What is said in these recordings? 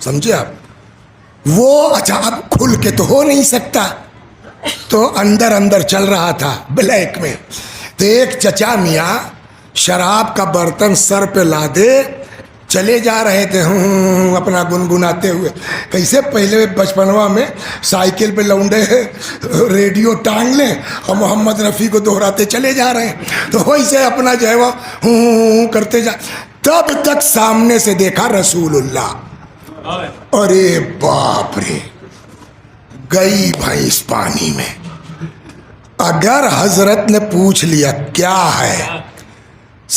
سمجھے آپ، وہ اچھا اب کھل کے تو ہو نہیں سکتا، تو اندر اندر چل رہا تھا بلیک میں. تو ایک چچا میاں شراب کا برتن سر پہ لادے چلے جا رہے تھے اپنا گنگناتے ہوئے. کیسے پہلے بچپنوا میں سائیکل پہ لونڈے ریڈیو ٹانگ لیں اور محمد رفیع کو دہراتے چلے جا رہے ہیں، تو ویسے اپنا جو ہے وہ کرتے جا. تب تک سامنے سے دیکھا رسول اللہ، ارے باپ رے، گئی بھینس پانی میں. اگر حضرت نے پوچھ لیا کیا ہے،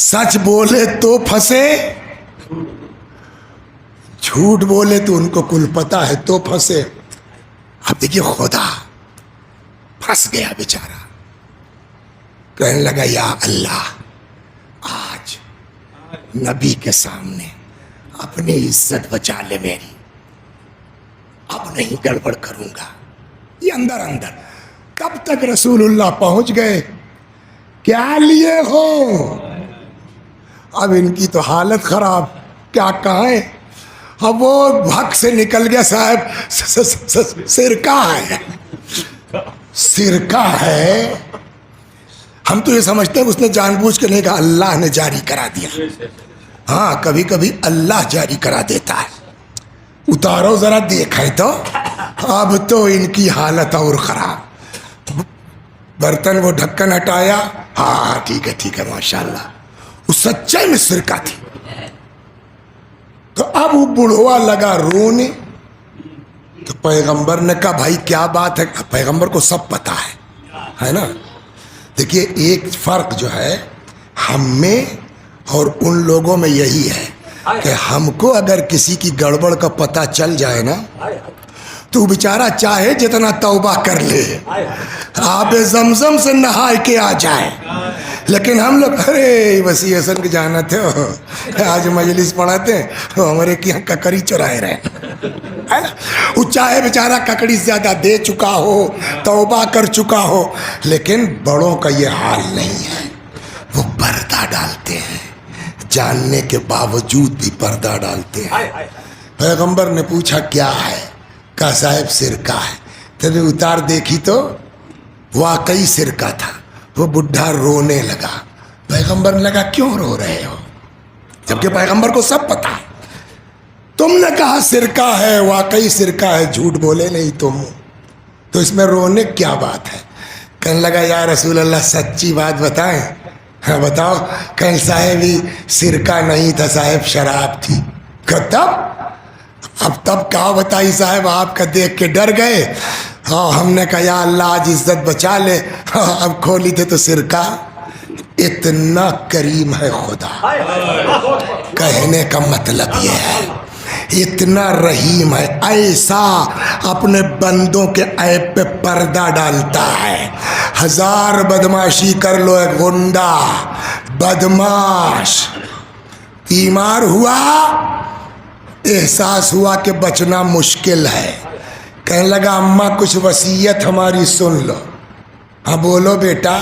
سچ بولے تو پھنسے، جھوٹ بولے تو ان کو کل پتا ہے تو پھنسے. اب دیکھیے خدا پھنس گیا بیچارہ، کہنے لگا یا اللہ آج نبی کے سامنے اپنی عزت بچا لے میری، اب نہیں گڑبڑ کروں گا. یہ اندر اندر کب تک رسول اللہ پہنچ گئے، کیا لیے ہو. اب ان کی تو حالت خراب، کیا کہیں. اب وہ بھگ سے نکل گیا، صاحب سرکہ ہے، سرکہ ہے. ہم تو یہ سمجھتے ہیں اس نے جان بوجھ کے نہیں کہا، اللہ نے جاری کرا دیا. ہاں کبھی کبھی اللہ جاری کرا دیتا ہے. اتارو ذرا دیکھیں تو. اب تو ان کی حالت اور خراب. برتن وہ ڈھکن ہٹایا، ہاں ٹھیک ہے ٹھیک ہے ماشاءاللہ، وہ سچائی میں سرکہ تھی. تو اب وہ بڑھوا لگا رونے. تو پیغمبر نے کہا بھائی کیا بات ہے. پیغمبر کو سب پتا ہے نا. دیکھیے ایک فرق جو ہے ہم میں اور ان لوگوں میں یہی ہے کہ ہم کو اگر کسی کی گڑبڑ کا پتہ چل جائے نا تو بیچارہ چاہے جتنا توبہ کر لے، آب زمزم سے نہا کے آ جائے، لیکن ہم لوگ ارے وسیع حسن کے جانا تھے آج مجلس پڑھاتے ہیں ہمارے کی ککڑی چرائے رہے. وہ چاہے بیچارہ ککڑی زیادہ دے چکا ہو، توبہ کر چکا ہو، لیکن بڑوں کا یہ حال نہیں ہے. وہ پردہ ڈالتے ہیں، جاننے کے باوجود بھی پردہ ڈالتے ہیں. پیغمبر نے پوچھا کیا ہے، کہا صاحب سرکہ ہے. تب اتار دیکھی تو واقعی سرکہ تھا. وہ بڈھا رونے لگا. پیغمبر نے لگا کیوں رو رہے ہو، جبکہ پیغمبر کو سب پتا ہے. تم نے کہا سرکہ ہے، واقعی سرکہ ہے، جھوٹ بولے نہیں تم، تو اس میں رونے کیا بات ہے. کہنے لگا یا رسول اللہ سچی بات بتائیں. ہاں بتاؤ. کہیں صاحب ہی سرکہ نہیں تھا صاحب، شراب تھی. تب اب تب کہا بتائی صاحب، آپ کا دیکھ کے ڈر گئے. ہاں ہم نے کہا یا اللہ آج عزت بچا لے. اب کھولی تھے تو سرکہ. اتنا کریم ہے خدا، کہنے کا مطلب یہ ہے اتنا رحیم ہے، ایسا اپنے بندوں کے عیب پہ پردہ ڈالتا ہے. ہزار بدماشی کر لو، ایک غنڈہ بدماش بیمار ہوا، احساس ہوا کہ بچنا مشکل ہے. کہنے لگا اماں کچھ وصیت ہماری سن لو. ہاں بولو بیٹا.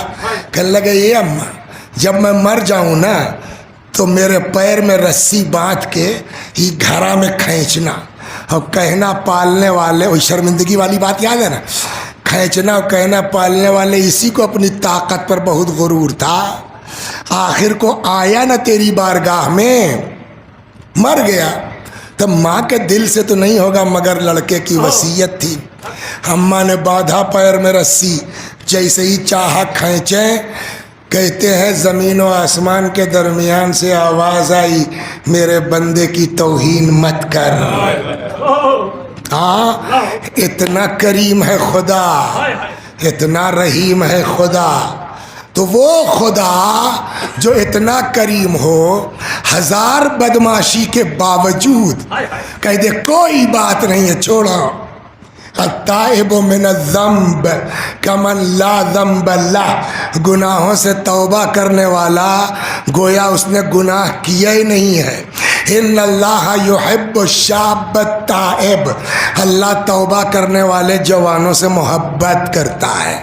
کہنے لگا یہ اماں جب میں مر جاؤں نا تو میرے پیر میں رسی باندھ کے ہی گھرا میں کھینچنا، اور کہنا پالنے والے، وہی شرمندگی والی بات یاد ہے نا، کھینچنا اور کہنا پالنے والے اسی کو اپنی طاقت پر بہت غرور تھا، آخر کو آیا نا تیری بارگاہ میں. مر گیا تب ماں کے دل سے تو نہیں ہوگا، مگر لڑکے کی وصیت تھی. اماں نے باندھا پیر میں رسی، جیسے ہی چاہا کھینچیں، کہتے ہیں زمین و آسمان کے درمیان سے آواز آئی میرے بندے کی توہین مت کر. ہاں اتنا کریم ہے خدا، اتنا رحیم ہے خدا. تو وہ خدا جو اتنا کریم ہو، ہزار بدماشی کے باوجود کہہ دے کوئی بات نہیں ہے چھوڑو. التائب من الذنب کمن لا ذنب لہ، گناہوں سے توبہ کرنے والا گویا اس نے گناہ کیا ہی نہیں ہے. ان اللہ یحب الشاب التائب، اللہ توبہ کرنے والے جوانوں سے محبت کرتا ہے.